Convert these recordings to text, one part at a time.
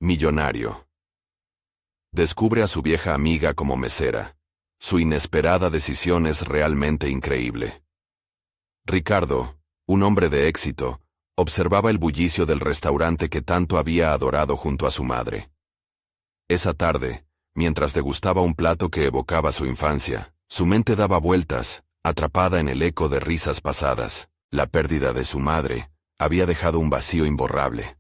Millonario. Descubre a su vieja amiga como mesera. Su inesperada decisión es realmente increíble. Ricardo, un hombre de éxito, observaba el bullicio del restaurante que tanto había adorado junto a su madre. Esa tarde, mientras degustaba un plato que evocaba su infancia, su mente daba vueltas, atrapada en el eco de risas pasadas. La pérdida de su madre había dejado un vacío imborrable.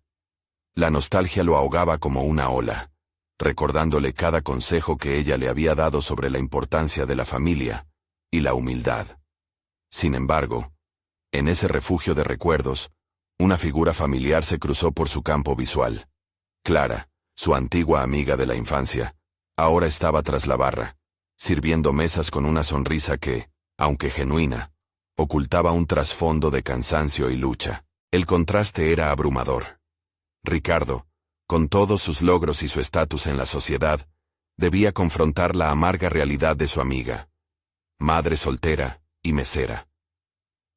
La nostalgia lo ahogaba como una ola, recordándole cada consejo que ella le había dado sobre la importancia de la familia y la humildad. Sin embargo, en ese refugio de recuerdos, una figura familiar se cruzó por su campo visual. Clara, su antigua amiga de la infancia, ahora estaba tras la barra, sirviendo mesas con una sonrisa que, aunque genuina, ocultaba un trasfondo de cansancio y lucha. El contraste era abrumador. Ricardo, con todos sus logros y su estatus en la sociedad, debía confrontar la amarga realidad de su amiga, madre soltera y mesera.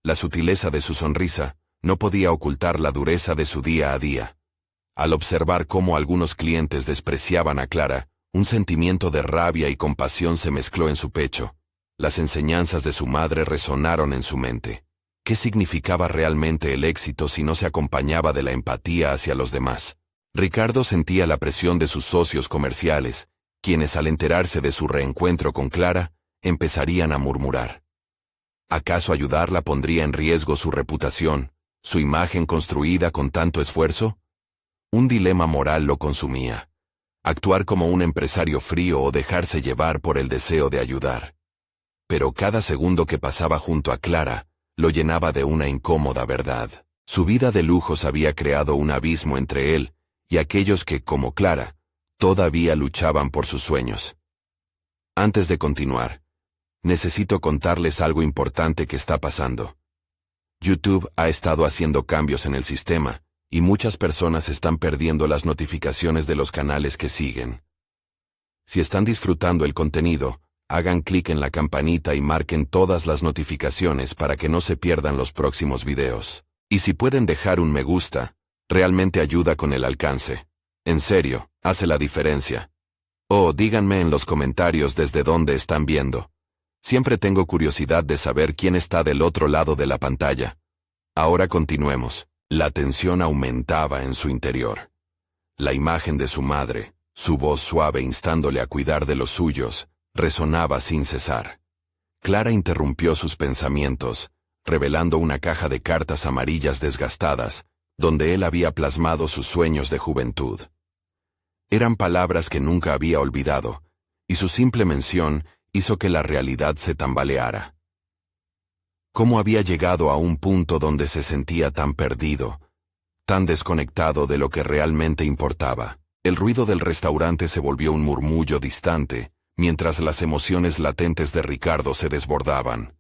La sutileza de su sonrisa no podía ocultar la dureza de su día a día. Al observar cómo algunos clientes despreciaban a Clara, un sentimiento de rabia y compasión se mezcló en su pecho. Las enseñanzas de su madre resonaron en su mente. ¿Qué significaba realmente el éxito si no se acompañaba de la empatía hacia los demás? Ricardo sentía la presión de sus socios comerciales, quienes al enterarse de su reencuentro con Clara, empezarían a murmurar. ¿Acaso ayudarla pondría en riesgo su reputación, su imagen construida con tanto esfuerzo? Un dilema moral lo consumía. Actuar como un empresario frío o dejarse llevar por el deseo de ayudar. Pero cada segundo que pasaba junto a Clara, lo llenaba de una incómoda verdad. Su vida de lujos había creado un abismo entre él y aquellos que, como Clara, todavía luchaban por sus sueños. Antes de continuar, necesito contarles algo importante que está pasando. YouTube ha estado haciendo cambios en el sistema, y muchas personas están perdiendo las notificaciones de los canales que siguen. Si están disfrutando el contenido, hagan clic en la campanita y marquen todas las notificaciones para que no se pierdan los próximos videos. Y si pueden dejar un me gusta, realmente ayuda con el alcance. En serio, hace la diferencia. O díganme en los comentarios desde dónde están viendo. Siempre tengo curiosidad de saber quién está del otro lado de la pantalla. Ahora continuemos. La tensión aumentaba en su interior. La imagen de su madre, su voz suave instándole a cuidar de los suyos, resonaba sin cesar. Clara interrumpió sus pensamientos, revelando una caja de cartas amarillas desgastadas, donde él había plasmado sus sueños de juventud. Eran palabras que nunca había olvidado, y su simple mención hizo que la realidad se tambaleara. ¿Cómo había llegado a un punto donde se sentía tan perdido, tan desconectado de lo que realmente importaba? El ruido del restaurante se volvió un murmullo distante, mientras las emociones latentes de Ricardo se desbordaban.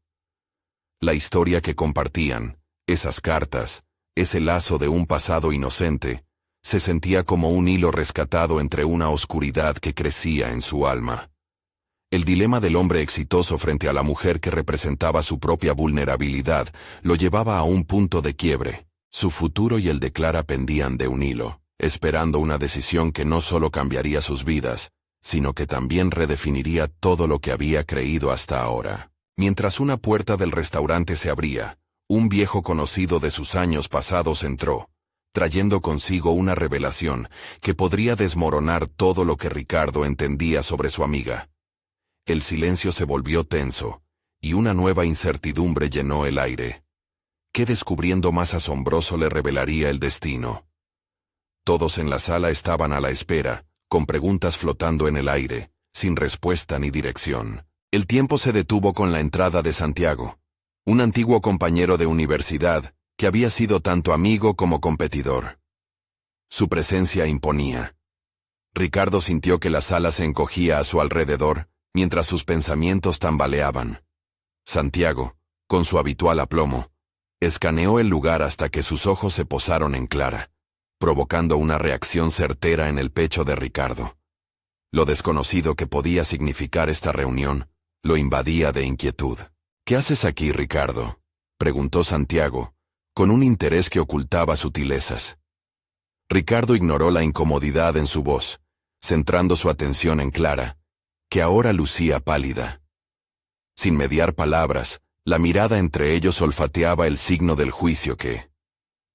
La historia que compartían, esas cartas, ese lazo de un pasado inocente, se sentía como un hilo rescatado entre una oscuridad que crecía en su alma. El dilema del hombre exitoso frente a la mujer que representaba su propia vulnerabilidad lo llevaba a un punto de quiebre. Su futuro y el de Clara pendían de un hilo, esperando una decisión que no solo cambiaría sus vidas, sino que también redefiniría todo lo que había creído hasta ahora. Mientras una puerta del restaurante se abría, un viejo conocido de sus años pasados entró, trayendo consigo una revelación que podría desmoronar todo lo que Ricardo entendía sobre su amiga. El silencio se volvió tenso, y una nueva incertidumbre llenó el aire. ¿Qué descubriendo más asombroso le revelaría el destino? Todos en la sala estaban a la espera, con preguntas flotando en el aire, sin respuesta ni dirección. El tiempo se detuvo con la entrada de Santiago, un antiguo compañero de universidad, que había sido tanto amigo como competidor. Su presencia imponía. Ricardo sintió que la sala se encogía a su alrededor, mientras sus pensamientos tambaleaban. Santiago, con su habitual aplomo, escaneó el lugar hasta que sus ojos se posaron en Clara, provocando una reacción certera en el pecho de Ricardo. Lo desconocido que podía significar esta reunión lo invadía de inquietud. «¿Qué haces aquí, Ricardo?», preguntó Santiago, con un interés que ocultaba sutilezas. Ricardo ignoró la incomodidad en su voz, centrando su atención en Clara, que ahora lucía pálida. Sin mediar palabras, la mirada entre ellos olfateaba el signo del juicio que...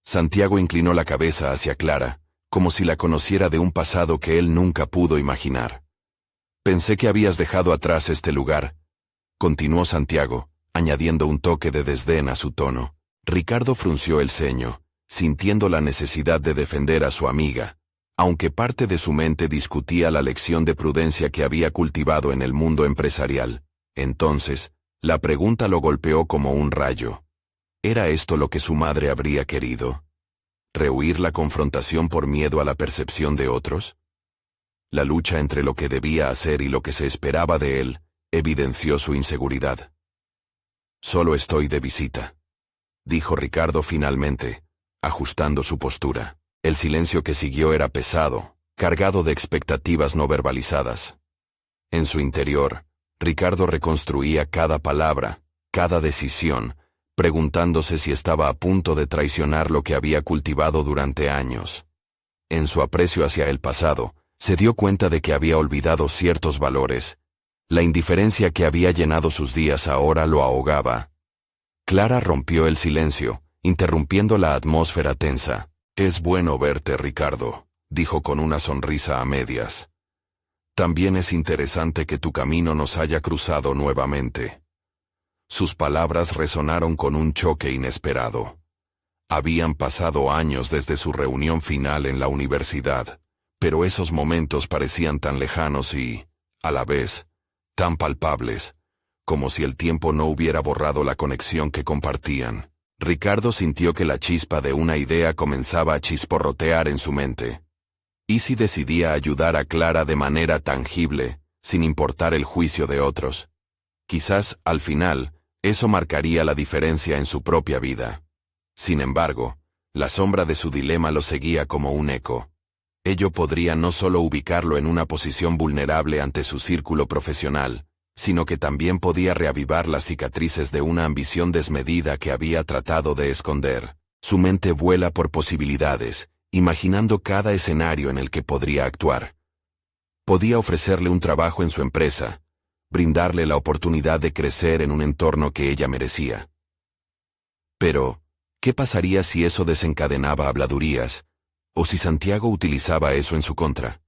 Santiago inclinó la cabeza hacia Clara, como si la conociera de un pasado que él nunca pudo imaginar. «Pensé que habías dejado atrás este lugar», continuó Santiago, añadiendo un toque de desdén a su tono. Ricardo frunció el ceño, sintiendo la necesidad de defender a su amiga, aunque parte de su mente discutía la lección de prudencia que había cultivado en el mundo empresarial. Entonces, la pregunta lo golpeó como un rayo. ¿Era esto lo que su madre habría querido? ¿Rehuir la confrontación por miedo a la percepción de otros? La lucha entre lo que debía hacer y lo que se esperaba de él evidenció su inseguridad. «Solo estoy de visita», dijo Ricardo finalmente, ajustando su postura. El silencio que siguió era pesado, cargado de expectativas no verbalizadas. En su interior, Ricardo reconstruía cada palabra, cada decisión, preguntándose si estaba a punto de traicionar lo que había cultivado durante años. En su aprecio hacia el pasado, se dio cuenta de que había olvidado ciertos valores. La indiferencia que había llenado sus días ahora lo ahogaba. Clara rompió el silencio, interrumpiendo la atmósfera tensa. «Es bueno verte, Ricardo», dijo con una sonrisa a medias. «También es interesante que tu camino nos haya cruzado nuevamente». Sus palabras resonaron con un choque inesperado. Habían pasado años desde su reunión final en la universidad, pero esos momentos parecían tan lejanos y, a la vez, tan palpables, como si el tiempo no hubiera borrado la conexión que compartían. Ricardo sintió que la chispa de una idea comenzaba a chisporrotear en su mente. ¿Y si decidía ayudar a Clara de manera tangible, sin importar el juicio de otros? Quizás, al final, eso marcaría la diferencia en su propia vida. Sin embargo, la sombra de su dilema lo seguía como un eco. Ello podría no solo ubicarlo en una posición vulnerable ante su círculo profesional, sino que también podía reavivar las cicatrices de una ambición desmedida que había tratado de esconder. Su mente vuela por posibilidades, imaginando cada escenario en el que podría actuar. Podía ofrecerle un trabajo en su empresa, brindarle la oportunidad de crecer en un entorno que ella merecía. Pero, ¿qué pasaría si eso desencadenaba habladurías, o si Santiago utilizaba eso en su contra?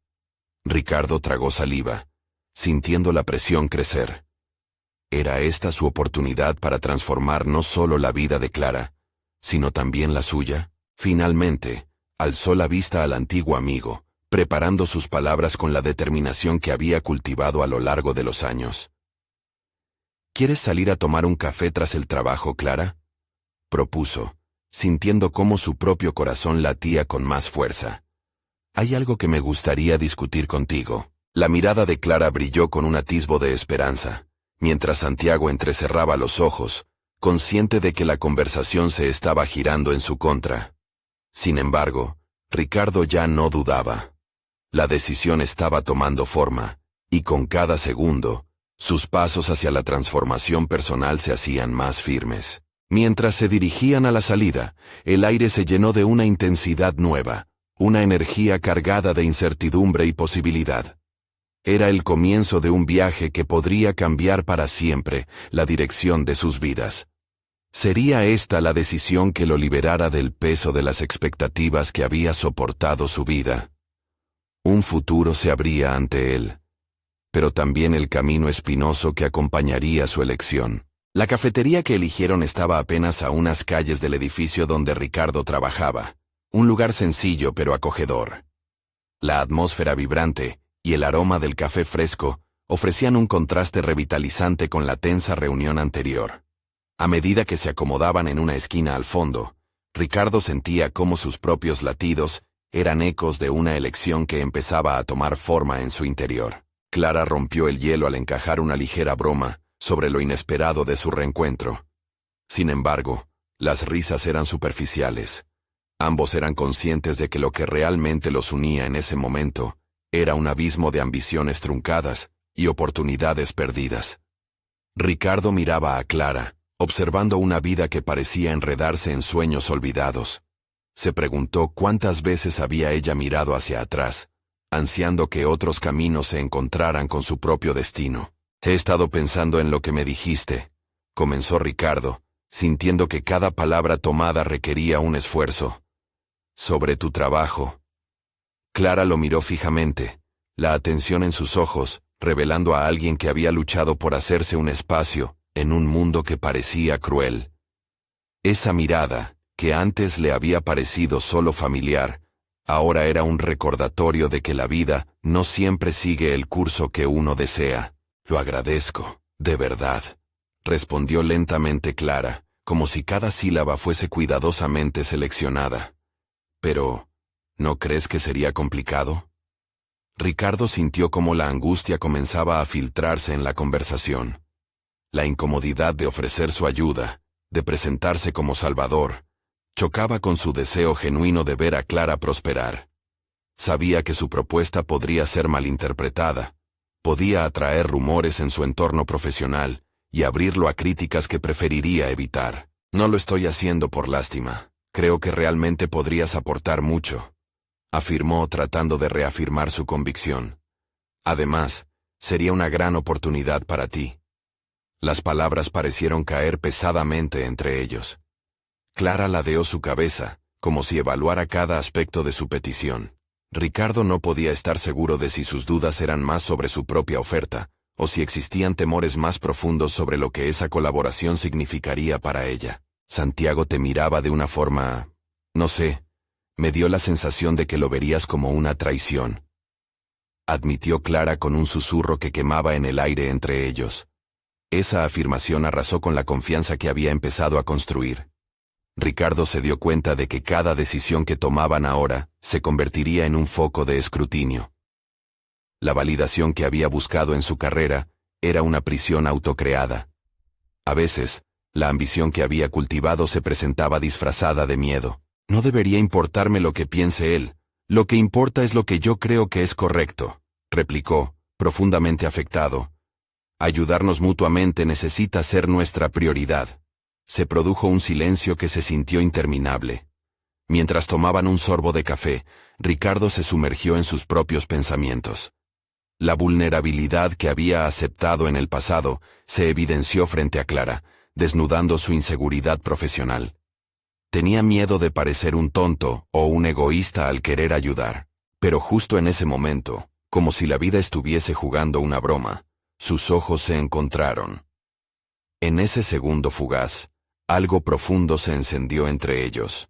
Ricardo tragó saliva, sintiendo la presión crecer. ¿Era esta su oportunidad para transformar no solo la vida de Clara, sino también la suya? Finalmente, alzó la vista al antiguo amigo, preparando sus palabras con la determinación que había cultivado a lo largo de los años. ¿Quieres salir a tomar un café tras el trabajo, Clara?, propuso, sintiendo cómo su propio corazón latía con más fuerza. «Hay algo que me gustaría discutir contigo». La mirada de Clara brilló con un atisbo de esperanza, mientras Santiago entrecerraba los ojos, consciente de que la conversación se estaba girando en su contra. Sin embargo, Ricardo ya no dudaba. La decisión estaba tomando forma, y con cada segundo, sus pasos hacia la transformación personal se hacían más firmes. Mientras se dirigían a la salida, el aire se llenó de una intensidad nueva, una energía cargada de incertidumbre y posibilidad. Era el comienzo de un viaje que podría cambiar para siempre la dirección de sus vidas. ¿Sería esta la decisión que lo liberara del peso de las expectativas que había soportado su vida? Un futuro se abría ante él, pero también el camino espinoso que acompañaría su elección. La cafetería que eligieron estaba apenas a unas calles del edificio donde Ricardo trabajaba, un lugar sencillo pero acogedor. La atmósfera vibrante y el aroma del café fresco ofrecían un contraste revitalizante con la tensa reunión anterior. A medida que se acomodaban en una esquina al fondo, Ricardo sentía cómo sus propios latidos eran ecos de una elección que empezaba a tomar forma en su interior. Clara rompió el hielo al encajar una ligera broma sobre lo inesperado de su reencuentro. Sin embargo, las risas eran superficiales. Ambos eran conscientes de que lo que realmente los unía en ese momento era un abismo de ambiciones truncadas y oportunidades perdidas. Ricardo miraba a Clara, observando una vida que parecía enredarse en sueños olvidados. Se preguntó cuántas veces había ella mirado hacia atrás, ansiando que otros caminos se encontraran con su propio destino. He estado pensando en lo que me dijiste, comenzó Ricardo, sintiendo que cada palabra tomada requería un esfuerzo. Sobre tu trabajo. Clara lo miró fijamente, la atención en sus ojos, revelando a alguien que había luchado por hacerse un espacio, en un mundo que parecía cruel. Esa mirada, que antes le había parecido solo familiar, ahora era un recordatorio de que la vida no siempre sigue el curso que uno desea. Lo agradezco, de verdad, respondió lentamente Clara, como si cada sílaba fuese cuidadosamente seleccionada. Pero, ¿no crees que sería complicado? Ricardo sintió cómo la angustia comenzaba a filtrarse en la conversación. La incomodidad de ofrecer su ayuda, de presentarse como salvador, chocaba con su deseo genuino de ver a Clara prosperar. Sabía que su propuesta podría ser malinterpretada, podía atraer rumores en su entorno profesional y abrirlo a críticas que preferiría evitar. No lo estoy haciendo por lástima, creo que realmente podrías aportar mucho, afirmó tratando de reafirmar su convicción. Además, sería una gran oportunidad para ti. Las palabras parecieron caer pesadamente entre ellos. Clara ladeó su cabeza, como si evaluara cada aspecto de su petición. Ricardo no podía estar seguro de si sus dudas eran más sobre su propia oferta, o si existían temores más profundos sobre lo que esa colaboración significaría para ella. Santiago te miraba de una forma... no sé, me dio la sensación de que lo verías como una traición. Admitió Clara con un susurro que quemaba en el aire entre ellos. Esa afirmación arrasó con la confianza que había empezado a construir. Ricardo se dio cuenta de que cada decisión que tomaban ahora se convertiría en un foco de escrutinio. La validación que había buscado en su carrera era una prisión autocreada. A veces, la ambición que había cultivado se presentaba disfrazada de miedo. No debería importarme lo que piense él, lo que importa es lo que yo creo que es correcto, replicó, profundamente afectado. Ayudarnos mutuamente necesita ser nuestra prioridad. Se produjo un silencio que se sintió interminable. Mientras tomaban un sorbo de café, Ricardo se sumergió en sus propios pensamientos. La vulnerabilidad que había aceptado en el pasado se evidenció frente a Clara, desnudando su inseguridad profesional. Tenía miedo de parecer un tonto o un egoísta al querer ayudar. Pero justo en ese momento, como si la vida estuviese jugando una broma, sus ojos se encontraron. En ese segundo fugaz, algo profundo se encendió entre ellos.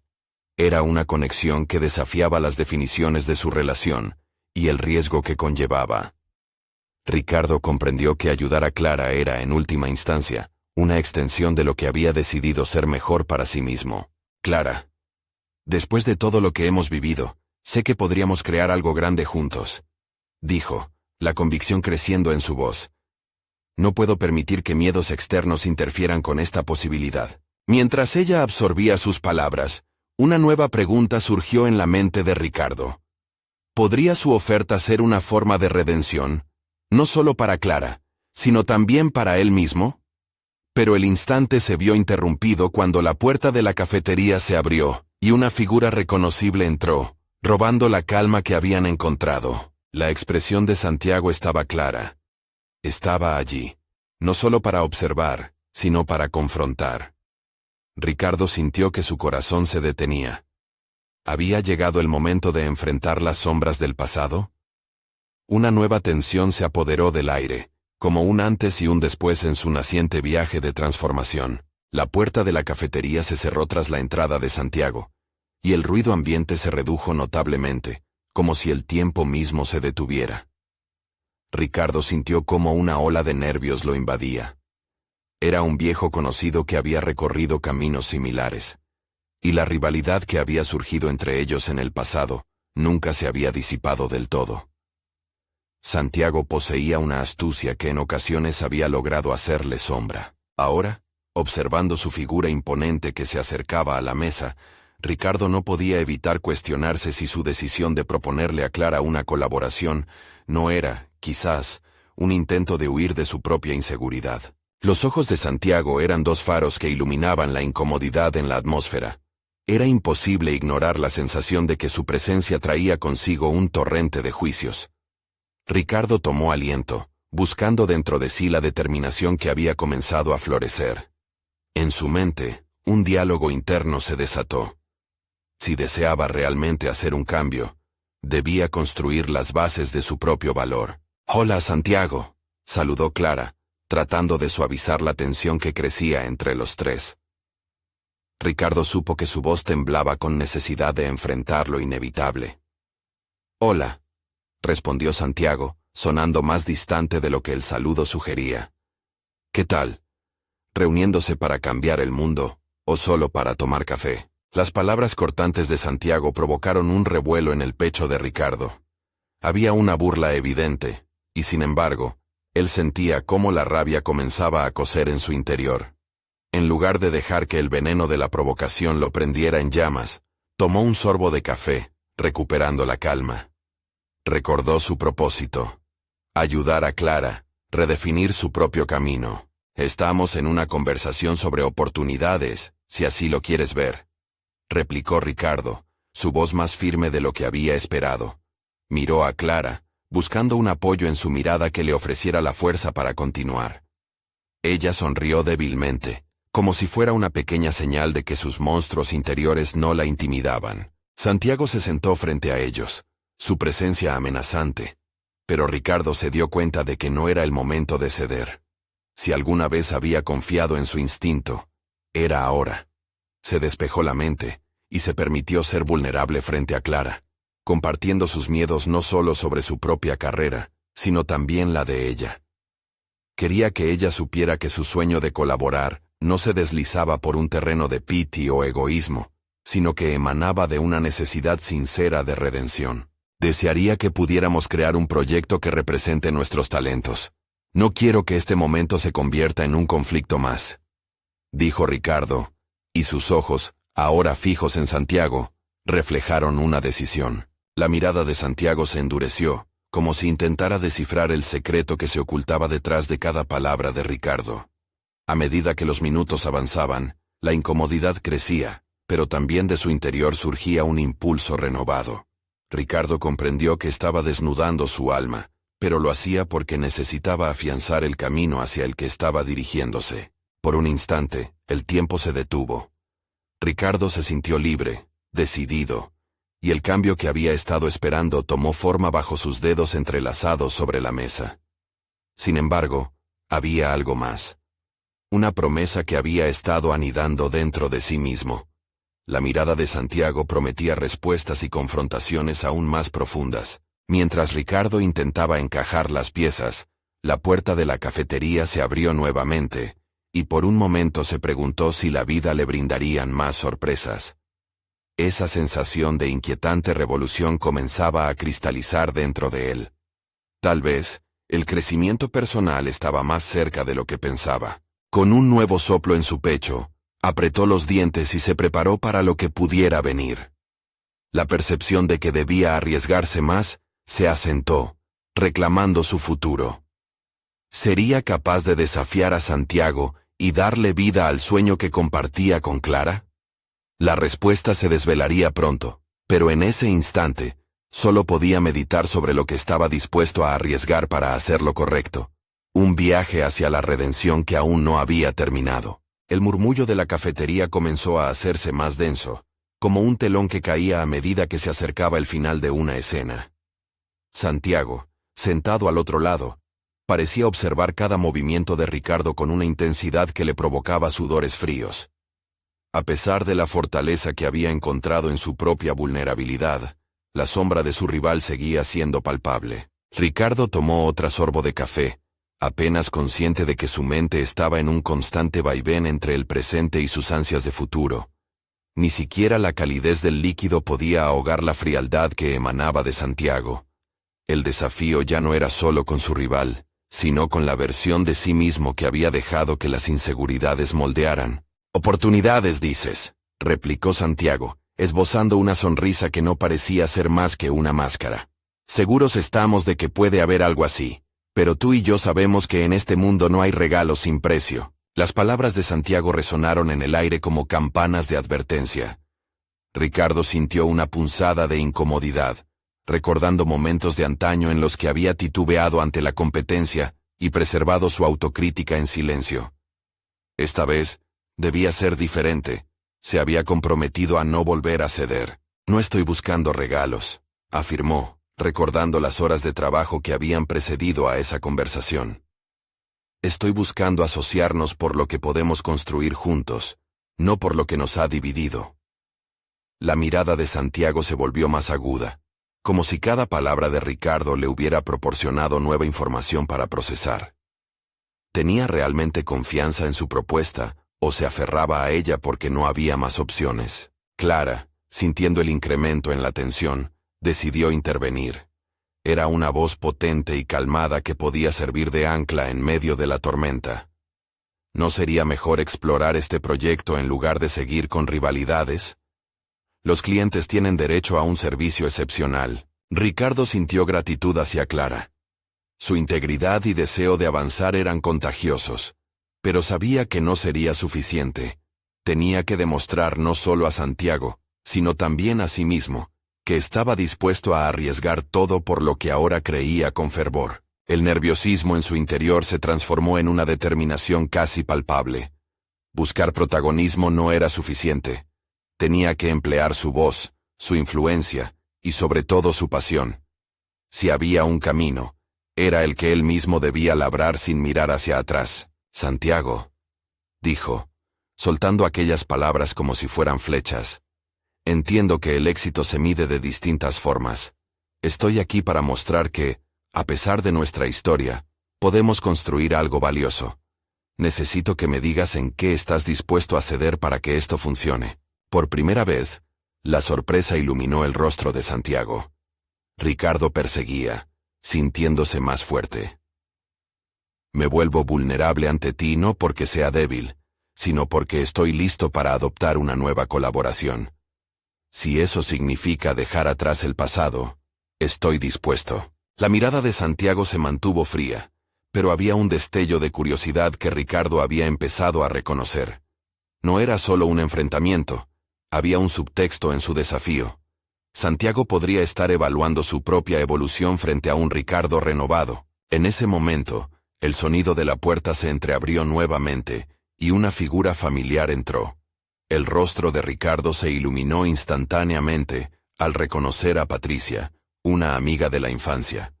Era una conexión que desafiaba las definiciones de su relación y el riesgo que conllevaba. Ricardo comprendió que ayudar a Clara era, en última instancia, una extensión de lo que había decidido ser mejor para sí mismo. Clara, después de todo lo que hemos vivido, sé que podríamos crear algo grande juntos, dijo, la convicción creciendo en su voz. No puedo permitir que miedos externos interfieran con esta posibilidad. Mientras ella absorbía sus palabras, una nueva pregunta surgió en la mente de Ricardo. ¿Podría su oferta ser una forma de redención, no solo para Clara, sino también para él mismo? Pero el instante se vio interrumpido cuando la puerta de la cafetería se abrió, y una figura reconocible entró, robando la calma que habían encontrado. La expresión de Santiago estaba clara. Estaba allí, no solo para observar, sino para confrontar. Ricardo sintió que su corazón se detenía. ¿Había llegado el momento de enfrentar las sombras del pasado? Una nueva tensión se apoderó del aire, como un antes y un después en su naciente viaje de transformación. La puerta de la cafetería se cerró tras la entrada de Santiago, y el ruido ambiente se redujo notablemente, como si el tiempo mismo se detuviera. Ricardo sintió cómo una ola de nervios lo invadía. Era un viejo conocido que había recorrido caminos similares, y la rivalidad que había surgido entre ellos en el pasado nunca se había disipado del todo. Santiago poseía una astucia que en ocasiones había logrado hacerle sombra. Ahora, observando su figura imponente que se acercaba a la mesa, Ricardo no podía evitar cuestionarse si su decisión de proponerle a Clara una colaboración no era, quizás, un intento de huir de su propia inseguridad. Los ojos de Santiago eran dos faros que iluminaban la incomodidad en la atmósfera. Era imposible ignorar la sensación de que su presencia traía consigo un torrente de juicios. Ricardo tomó aliento, buscando dentro de sí la determinación que había comenzado a florecer. En su mente, un diálogo interno se desató. Si deseaba realmente hacer un cambio, debía construir las bases de su propio valor. «Hola, Santiago», saludó Clara, tratando de suavizar la tensión que crecía entre los tres. Ricardo supo que su voz temblaba con necesidad de enfrentar lo inevitable. «Hola», respondió Santiago, sonando más distante de lo que el saludo sugería. «¿Qué tal? ¿Reuniéndose para cambiar el mundo, o solo para tomar café?» Las palabras cortantes de Santiago provocaron un revuelo en el pecho de Ricardo. Había una burla evidente, y sin embargo, él sentía cómo la rabia comenzaba a cocer en su interior. En lugar de dejar que el veneno de la provocación lo prendiera en llamas, tomó un sorbo de café, recuperando la calma. Recordó su propósito: ayudar a Clara, redefinir su propio camino. «Estamos en una conversación sobre oportunidades, si así lo quieres ver», replicó Ricardo, su voz más firme de lo que había esperado. Miró a Clara, buscando un apoyo en su mirada que le ofreciera la fuerza para continuar. Ella sonrió débilmente, como si fuera una pequeña señal de que sus monstruos interiores no la intimidaban. Santiago se sentó frente a ellos, su presencia amenazante, pero Ricardo se dio cuenta de que no era el momento de ceder. Si alguna vez había confiado en su instinto, era ahora. Se despejó la mente, y se permitió ser vulnerable frente a Clara, compartiendo sus miedos no solo sobre su propia carrera, sino también la de ella. Quería que ella supiera que su sueño de colaborar no se deslizaba por un terreno de piti o egoísmo, sino que emanaba de una necesidad sincera de redención. «Desearía que pudiéramos crear un proyecto que represente nuestros talentos. No quiero que este momento se convierta en un conflicto más», dijo Ricardo, y sus ojos, ahora fijos en Santiago, reflejaron una decisión. La mirada de Santiago se endureció, como si intentara descifrar el secreto que se ocultaba detrás de cada palabra de Ricardo. A medida que los minutos avanzaban, la incomodidad crecía, pero también de su interior surgía un impulso renovado. Ricardo comprendió que estaba desnudando su alma, pero lo hacía porque necesitaba afianzar el camino hacia el que estaba dirigiéndose. Por un instante, el tiempo se detuvo. Ricardo se sintió libre, decidido, y el cambio que había estado esperando tomó forma bajo sus dedos entrelazados sobre la mesa. Sin embargo, había algo más. Una promesa que había estado anidando dentro de sí mismo. La mirada de Santiago prometía respuestas y confrontaciones aún más profundas. Mientras Ricardo intentaba encajar las piezas, la puerta de la cafetería se abrió nuevamente, y por un momento se preguntó si la vida le brindarían más sorpresas. Esa sensación de inquietante revolución comenzaba a cristalizar dentro de él. Tal vez, el crecimiento personal estaba más cerca de lo que pensaba. Con un nuevo soplo en su pecho, apretó los dientes y se preparó para lo que pudiera venir. La percepción de que debía arriesgarse más se asentó, reclamando su futuro. ¿Sería capaz de desafiar a Santiago y darle vida al sueño que compartía con Clara? La respuesta se desvelaría pronto, pero en ese instante, solo podía meditar sobre lo que estaba dispuesto a arriesgar para hacer lo correcto. Un viaje hacia la redención que aún no había terminado. El murmullo de la cafetería comenzó a hacerse más denso, como un telón que caía a medida que se acercaba el final de una escena. Santiago, sentado al otro lado, parecía observar cada movimiento de Ricardo con una intensidad que le provocaba sudores fríos. A pesar de la fortaleza que había encontrado en su propia vulnerabilidad, la sombra de su rival seguía siendo palpable. Ricardo tomó otro sorbo de café, apenas consciente de que su mente estaba en un constante vaivén entre el presente y sus ansias de futuro. Ni siquiera la calidez del líquido podía ahogar la frialdad que emanaba de Santiago. El desafío ya no era solo con su rival, sino con la versión de sí mismo que había dejado que las inseguridades moldearan. «Oportunidades, dices», replicó Santiago, esbozando una sonrisa que no parecía ser más que una máscara. «Seguros estamos de que puede haber algo así, pero tú y yo sabemos que en este mundo no hay regalos sin precio». Las palabras de Santiago resonaron en el aire como campanas de advertencia. Ricardo sintió una punzada de incomodidad, recordando momentos de antaño en los que había titubeado ante la competencia y preservado su autocrítica en silencio. Esta vez, debía ser diferente. Se había comprometido a no volver a ceder. «No estoy buscando regalos», afirmó, recordando las horas de trabajo que habían precedido a esa conversación. «Estoy buscando asociarnos por lo que podemos construir juntos, no por lo que nos ha dividido». La mirada de Santiago se volvió más aguda, como si cada palabra de Ricardo le hubiera proporcionado nueva información para procesar. ¿Tenía realmente confianza en su propuesta, o se aferraba a ella porque no había más opciones? Clara, sintiendo el incremento en la tensión, decidió intervenir. Era una voz potente y calmada que podía servir de ancla en medio de la tormenta. ¿No sería mejor explorar este proyecto en lugar de seguir con rivalidades? Los clientes tienen derecho a un servicio excepcional. Ricardo sintió gratitud hacia Clara. Su integridad y deseo de avanzar eran contagiosos, pero sabía que no sería suficiente. Tenía que demostrar no solo a Santiago, sino también a sí mismo, que estaba dispuesto a arriesgar todo por lo que ahora creía con fervor. El nerviosismo en su interior se transformó en una determinación casi palpable. Buscar protagonismo no era suficiente. Tenía que emplear su voz, su influencia, y sobre todo su pasión. Si había un camino, era el que él mismo debía labrar sin mirar hacia atrás. «Santiago», dijo, soltando aquellas palabras como si fueran flechas. «Entiendo que el éxito se mide de distintas formas. Estoy aquí para mostrar que, a pesar de nuestra historia, podemos construir algo valioso. Necesito que me digas en qué estás dispuesto a ceder para que esto funcione». Por primera vez, la sorpresa iluminó el rostro de Santiago. Ricardo perseguía, sintiéndose más fuerte. «Me vuelvo vulnerable ante ti no porque sea débil, sino porque estoy listo para adoptar una nueva colaboración. Si eso significa dejar atrás el pasado, estoy dispuesto». La mirada de Santiago se mantuvo fría, pero había un destello de curiosidad que Ricardo había empezado a reconocer. No era solo un enfrentamiento, había un subtexto en su desafío. Santiago podría estar evaluando su propia evolución frente a un Ricardo renovado. En ese momento, el sonido de la puerta se entreabrió nuevamente, y una figura familiar entró. El rostro de Ricardo se iluminó instantáneamente al reconocer a Patricia, una amiga de la infancia.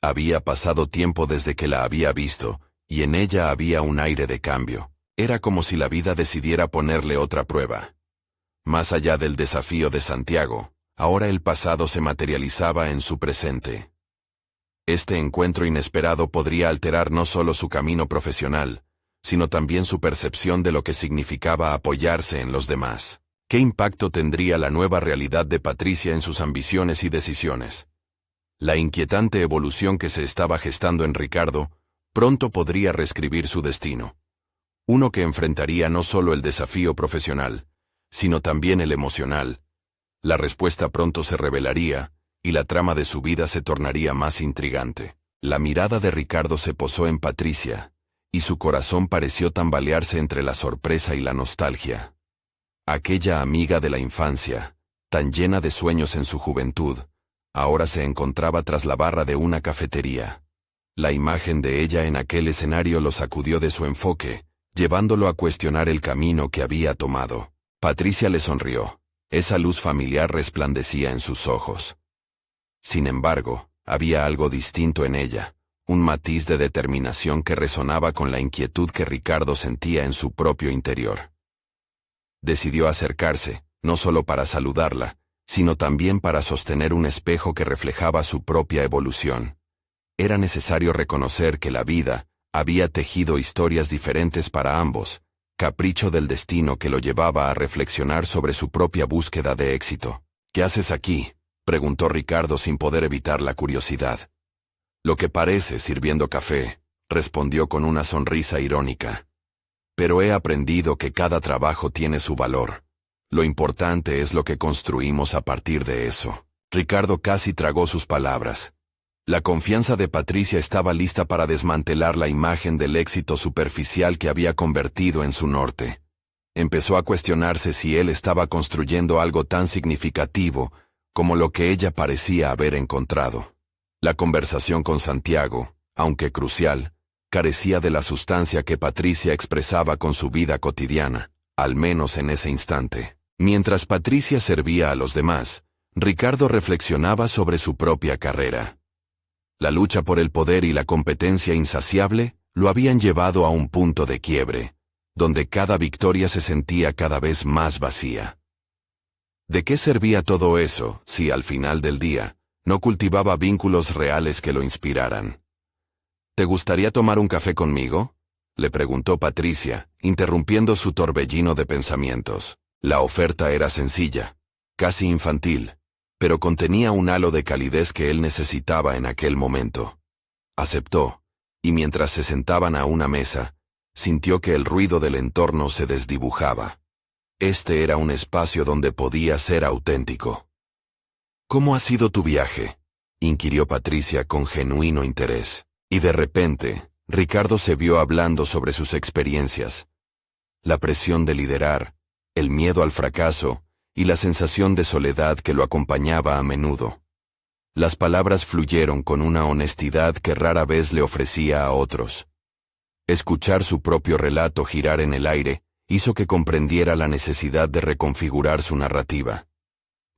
Había pasado tiempo desde que la había visto, y en ella había un aire de cambio. Era como si la vida decidiera ponerle otra prueba. Más allá del desafío de Santiago, ahora el pasado se materializaba en su presente. Este encuentro inesperado podría alterar no solo su camino profesional, sino también su percepción de lo que significaba apoyarse en los demás. ¿Qué impacto tendría la nueva realidad de Patricia en sus ambiciones y decisiones? La inquietante evolución que se estaba gestando en Ricardo pronto podría reescribir su destino. Uno que enfrentaría no solo el desafío profesional, sino también el emocional. La respuesta pronto se revelaría, y la trama de su vida se tornaría más intrigante. La mirada de Ricardo se posó en Patricia, y su corazón pareció tambalearse entre la sorpresa y la nostalgia. Aquella amiga de la infancia, tan llena de sueños en su juventud, ahora se encontraba tras la barra de una cafetería. La imagen de ella en aquel escenario lo sacudió de su enfoque, llevándolo a cuestionar el camino que había tomado. Patricia le sonrió. Esa luz familiar resplandecía en sus ojos. Sin embargo, había algo distinto en ella, un matiz de determinación que resonaba con la inquietud que Ricardo sentía en su propio interior. Decidió acercarse, no solo para saludarla, sino también para sostener un espejo que reflejaba su propia evolución. Era necesario reconocer que la vida había tejido historias diferentes para ambos, capricho del destino que lo llevaba a reflexionar sobre su propia búsqueda de éxito. «¿Qué haces aquí?», preguntó Ricardo sin poder evitar la curiosidad. «Lo que parece sirviendo café», respondió con una sonrisa irónica. «Pero he aprendido que cada trabajo tiene su valor. Lo importante es lo que construimos a partir de eso». Ricardo casi tragó sus palabras. La confianza de Patricia estaba lista para desmantelar la imagen del éxito superficial que había convertido en su norte. Empezó a cuestionarse si él estaba construyendo algo tan significativo como lo que ella parecía haber encontrado. La conversación con Santiago, aunque crucial, carecía de la sustancia que Patricia expresaba con su vida cotidiana, al menos en ese instante. Mientras Patricia servía a los demás, Ricardo reflexionaba sobre su propia carrera. La lucha por el poder y la competencia insaciable lo habían llevado a un punto de quiebre, donde cada victoria se sentía cada vez más vacía. ¿De qué servía todo eso si, al final del día, no cultivaba vínculos reales que lo inspiraran? ¿Te gustaría tomar un café conmigo?, le preguntó Patricia, interrumpiendo su torbellino de pensamientos. La oferta era sencilla, casi infantil, pero contenía un halo de calidez que él necesitaba en aquel momento. Aceptó, y mientras se sentaban a una mesa, sintió que el ruido del entorno se desdibujaba. Este era un espacio donde podía ser auténtico. ¿Cómo ha sido tu viaje?, inquirió Patricia con genuino interés. Y de repente, Ricardo se vio hablando sobre sus experiencias. La presión de liderar, el miedo al fracaso y la sensación de soledad que lo acompañaba a menudo. Las palabras fluyeron con una honestidad que rara vez le ofrecía a otros. Escuchar su propio relato girar en el aire hizo que comprendiera la necesidad de reconfigurar su narrativa.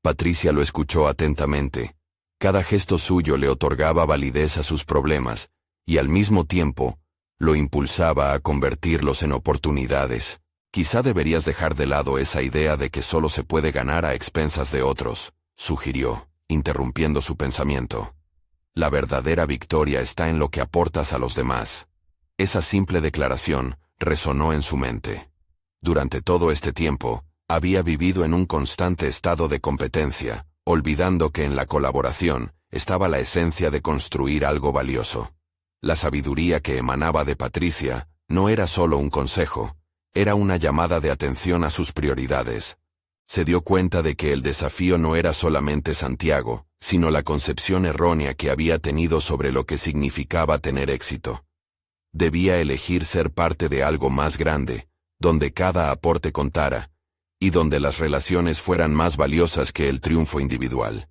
Patricia lo escuchó atentamente. Cada gesto suyo le otorgaba validez a sus problemas, y al mismo tiempo, lo impulsaba a convertirlos en oportunidades. Quizá deberías dejar de lado esa idea de que solo se puede ganar a expensas de otros, sugirió, interrumpiendo su pensamiento. La verdadera victoria está en lo que aportas a los demás. Esa simple declaración resonó en su mente. Durante todo este tiempo, había vivido en un constante estado de competencia, olvidando que en la colaboración estaba la esencia de construir algo valioso. La sabiduría que emanaba de Patricia no era solo un consejo, era una llamada de atención a sus prioridades. Se dio cuenta de que el desafío no era solamente Santiago, sino la concepción errónea que había tenido sobre lo que significaba tener éxito. Debía elegir ser parte de algo más grande, donde cada aporte contara, y donde las relaciones fueran más valiosas que el triunfo individual.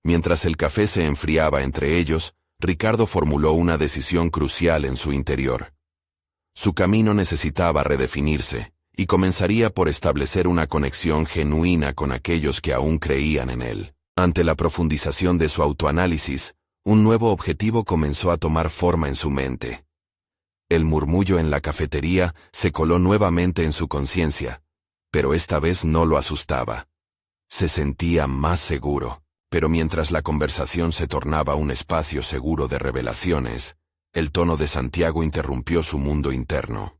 Mientras el café se enfriaba entre ellos, Ricardo formuló una decisión crucial en su interior. Su camino necesitaba redefinirse, y comenzaría por establecer una conexión genuina con aquellos que aún creían en él. Ante la profundización de su autoanálisis, un nuevo objetivo comenzó a tomar forma en su mente. El murmullo en la cafetería se coló nuevamente en su conciencia, pero esta vez no lo asustaba. Se sentía más seguro. Pero mientras la conversación se tornaba un espacio seguro de revelaciones, el tono de Santiago interrumpió su mundo interno.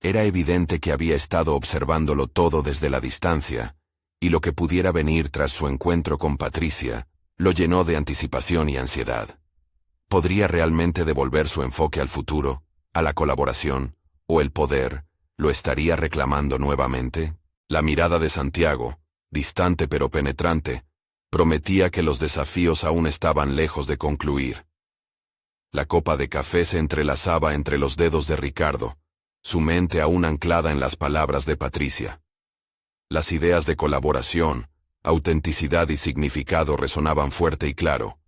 Era evidente que había estado observándolo todo desde la distancia, y lo que pudiera venir tras su encuentro con Patricia lo llenó de anticipación y ansiedad. ¿Podría realmente devolver su enfoque al futuro, a la colaboración, o el poder, lo estaría reclamando nuevamente? La mirada de Santiago, distante pero penetrante, prometía que los desafíos aún estaban lejos de concluir. La copa de café se entrelazaba entre los dedos de Ricardo, su mente aún anclada en las palabras de Patricia. Las ideas de colaboración, autenticidad y significado resonaban fuerte y claro,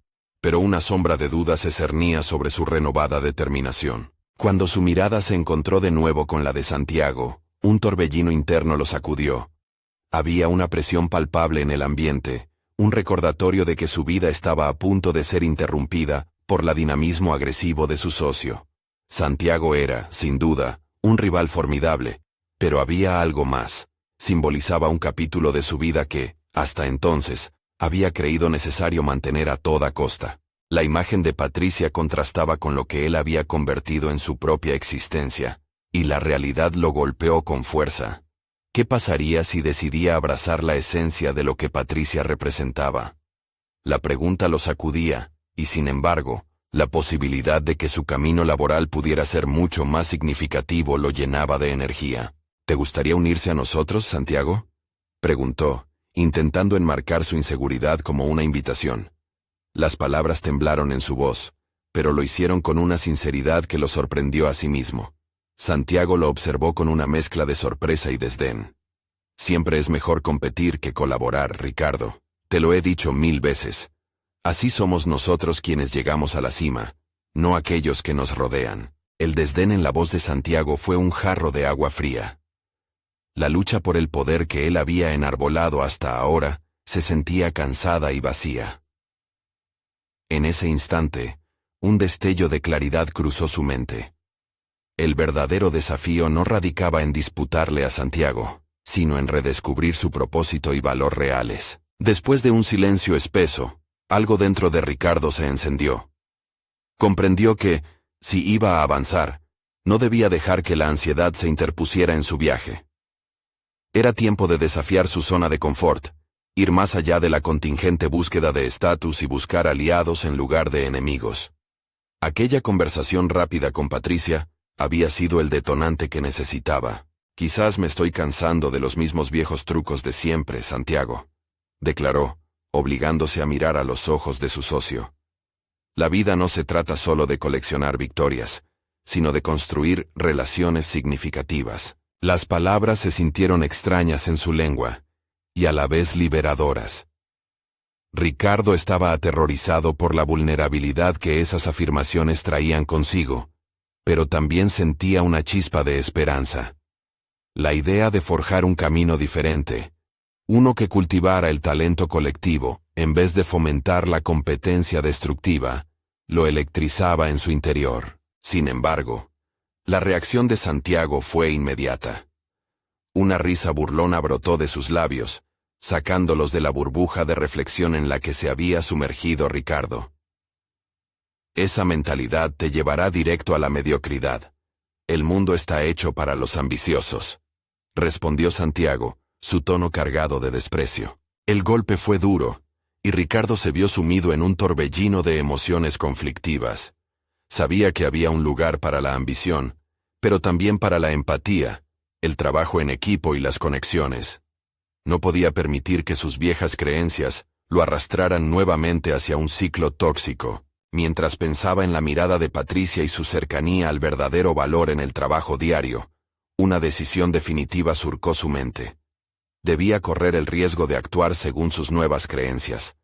pero una sombra de duda se cernía sobre su renovada determinación. Cuando su mirada se encontró de nuevo con la de Santiago, un torbellino interno lo sacudió. Había una presión palpable en el ambiente, un recordatorio de que su vida estaba a punto de ser interrumpida por el dinamismo agresivo de su socio. Santiago era, sin duda, un rival formidable, pero había algo más. Simbolizaba un capítulo de su vida que, hasta entonces, había creído necesario mantener a toda costa. La imagen de Patricia contrastaba con lo que él había convertido en su propia existencia, y la realidad lo golpeó con fuerza. ¿Qué pasaría si decidía abrazar la esencia de lo que Patricia representaba? La pregunta lo sacudía, y sin embargo, la posibilidad de que su camino laboral pudiera ser mucho más significativo lo llenaba de energía. ¿Te gustaría unirse a nosotros, Santiago?, preguntó, intentando enmarcar su inseguridad como una invitación. Las palabras temblaron en su voz, pero lo hicieron con una sinceridad que lo sorprendió a sí mismo. Santiago lo observó con una mezcla de sorpresa y desdén. Siempre es mejor competir que colaborar, Ricardo. Te lo he dicho 1000 veces. Así somos nosotros quienes llegamos a la cima, no aquellos que nos rodean. El desdén en la voz de Santiago fue un jarro de agua fría. La lucha por el poder que él había enarbolado hasta ahora se sentía cansada y vacía. En ese instante, un destello de claridad cruzó su mente. El verdadero desafío no radicaba en disputarle a Santiago, sino en redescubrir su propósito y valor reales. Después de un silencio espeso, algo dentro de Ricardo se encendió. Comprendió que, si iba a avanzar, no debía dejar que la ansiedad se interpusiera en su viaje. Era tiempo de desafiar su zona de confort, ir más allá de la contingente búsqueda de estatus y buscar aliados en lugar de enemigos. Aquella conversación rápida con Patricia había sido el detonante que necesitaba. Quizás me estoy cansando de los mismos viejos trucos de siempre, Santiago, declaró, obligándose a mirar a los ojos de su socio. La vida no se trata solo de coleccionar victorias, sino de construir relaciones significativas. Las palabras se sintieron extrañas en su lengua, y a la vez liberadoras. Ricardo estaba aterrorizado por la vulnerabilidad que esas afirmaciones traían consigo, pero también sentía una chispa de esperanza. La idea de forjar un camino diferente, uno que cultivara el talento colectivo, en vez de fomentar la competencia destructiva, lo electrizaba en su interior. Sin embargo, la reacción de Santiago fue inmediata. Una risa burlona brotó de sus labios, sacándolos de la burbuja de reflexión en la que se había sumergido Ricardo. Esa mentalidad te llevará directo a la mediocridad. El mundo está hecho para los ambiciosos, respondió Santiago, su tono cargado de desprecio. El golpe fue duro, y Ricardo se vio sumido en un torbellino de emociones conflictivas. Sabía que había un lugar para la ambición, pero también para la empatía, el trabajo en equipo y las conexiones. No podía permitir que sus viejas creencias lo arrastraran nuevamente hacia un ciclo tóxico. Mientras pensaba en la mirada de Patricia y su cercanía al verdadero valor en el trabajo diario, una decisión definitiva surcó su mente. Debía correr el riesgo de actuar según sus nuevas creencias.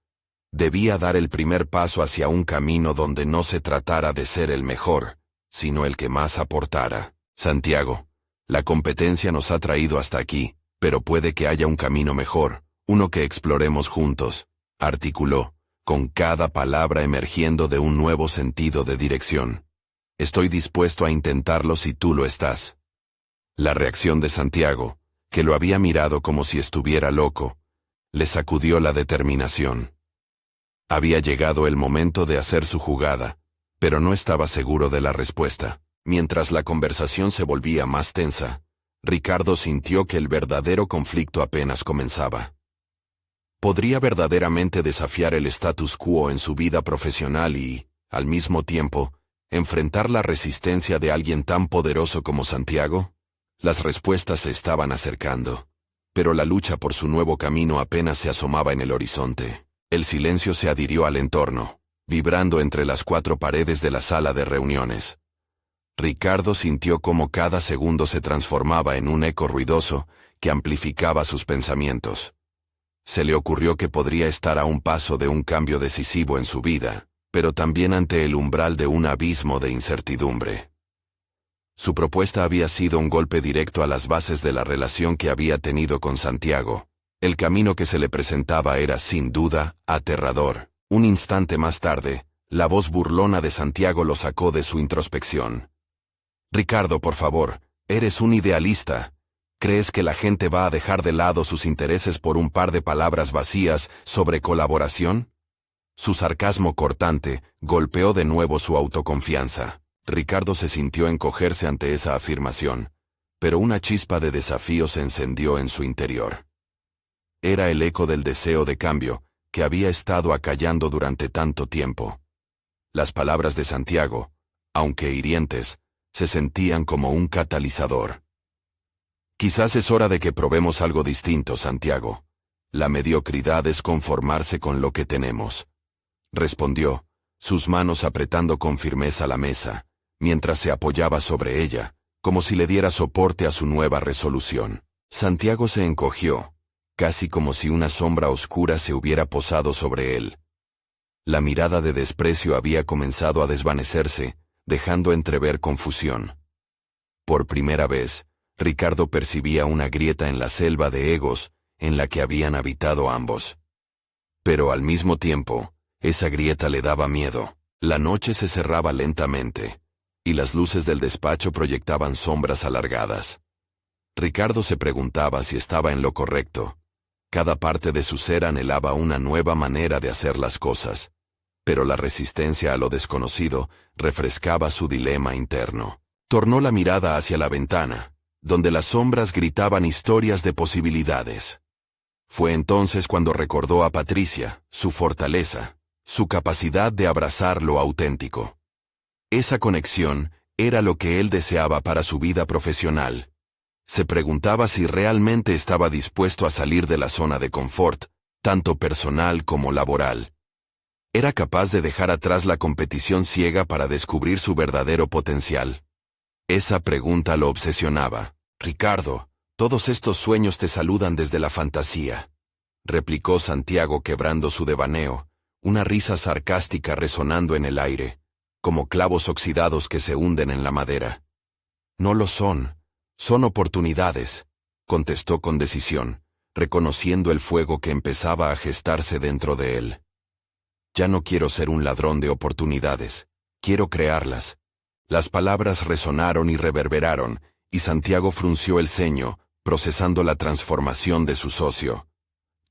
Debía dar el primer paso hacia un camino donde no se tratara de ser el mejor, sino el que más aportara. Santiago, la competencia nos ha traído hasta aquí, pero puede que haya un camino mejor, uno que exploremos juntos, articuló, con cada palabra emergiendo de un nuevo sentido de dirección. Estoy dispuesto a intentarlo si tú lo estás. La reacción de Santiago, que lo había mirado como si estuviera loco, le sacudió la determinación. Había llegado el momento de hacer su jugada, pero no estaba seguro de la respuesta. Mientras la conversación se volvía más tensa, Ricardo sintió que el verdadero conflicto apenas comenzaba. ¿Podría verdaderamente desafiar el status quo en su vida profesional y, al mismo tiempo, enfrentar la resistencia de alguien tan poderoso como Santiago? Las respuestas se estaban acercando, pero la lucha por su nuevo camino apenas se asomaba en el horizonte. El silencio se adhirió al entorno, vibrando entre las 4 paredes de la sala de reuniones. Ricardo sintió cómo cada segundo se transformaba en un eco ruidoso que amplificaba sus pensamientos. Se le ocurrió que podría estar a un paso de un cambio decisivo en su vida, pero también ante el umbral de un abismo de incertidumbre. Su propuesta había sido un golpe directo a las bases de la relación que había tenido con Santiago. El camino que se le presentaba era, sin duda, aterrador. Un instante más tarde, la voz burlona de Santiago lo sacó de su introspección. Ricardo, por favor, eres un idealista. ¿Crees que la gente va a dejar de lado sus intereses por un par de palabras vacías sobre colaboración? Su sarcasmo cortante golpeó de nuevo su autoconfianza. Ricardo se sintió encogerse ante esa afirmación, pero una chispa de desafío se encendió en su interior. Era el eco del deseo de cambio que había estado acallando durante tanto tiempo. Las palabras de Santiago, aunque hirientes, se sentían como un catalizador. Quizás es hora de que probemos algo distinto, Santiago. La mediocridad es conformarse con lo que tenemos, respondió, sus manos apretando con firmeza la mesa, mientras se apoyaba sobre ella, como si le diera soporte a su nueva resolución. Santiago se encogió, casi como si una sombra oscura se hubiera posado sobre él. La mirada de desprecio había comenzado a desvanecerse, dejando entrever confusión. Por primera vez, Ricardo percibía una grieta en la selva de egos en la que habían habitado ambos. Pero al mismo tiempo, esa grieta le daba miedo. La noche se cerraba lentamente, y las luces del despacho proyectaban sombras alargadas. Ricardo se preguntaba si estaba en lo correcto. Cada parte de su ser anhelaba una nueva manera de hacer las cosas, pero la resistencia a lo desconocido refrescaba su dilema interno. Tornó la mirada hacia la ventana, donde las sombras gritaban historias de posibilidades. Fue entonces cuando recordó a Patricia, su fortaleza, su capacidad de abrazar lo auténtico. Esa conexión era lo que él deseaba para su vida profesional. Se preguntaba si realmente estaba dispuesto a salir de la zona de confort, tanto personal como laboral. ¿Era capaz de dejar atrás la competición ciega para descubrir su verdadero potencial? Esa pregunta lo obsesionaba. «Ricardo, todos estos sueños te saludan desde la fantasía», replicó Santiago quebrando su devaneo, una risa sarcástica resonando en el aire, como clavos oxidados que se hunden en la madera. «No lo son, son oportunidades», contestó con decisión, reconociendo el fuego que empezaba a gestarse dentro de él. «Ya no quiero ser un ladrón de oportunidades, quiero crearlas». Las palabras resonaron y reverberaron, y Santiago frunció el ceño, procesando la transformación de su socio.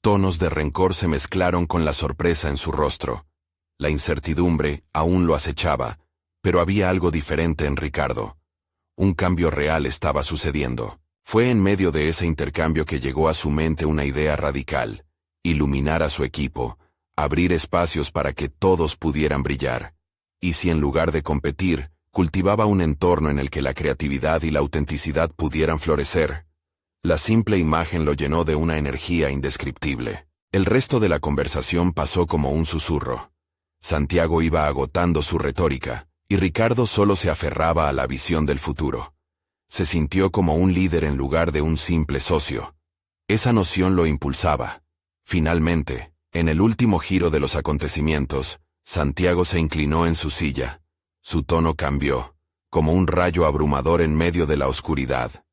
Tonos de rencor se mezclaron con la sorpresa en su rostro. La incertidumbre aún lo acechaba, pero había algo diferente en Ricardo. Un cambio real estaba sucediendo. Fue en medio de ese intercambio que llegó a su mente una idea radical: iluminar a su equipo, abrir espacios para que todos pudieran brillar. Y si en lugar de competir, cultivaba un entorno en el que la creatividad y la autenticidad pudieran florecer. La simple imagen lo llenó de una energía indescriptible. El resto de la conversación pasó como un susurro. Santiago iba agotando su retórica, y Ricardo solo se aferraba a la visión del futuro. Se sintió como un líder en lugar de un simple socio. Esa noción lo impulsaba. Finalmente, en el último giro de los acontecimientos, Santiago se inclinó en su silla. Su tono cambió, como un rayo abrumador en medio de la oscuridad.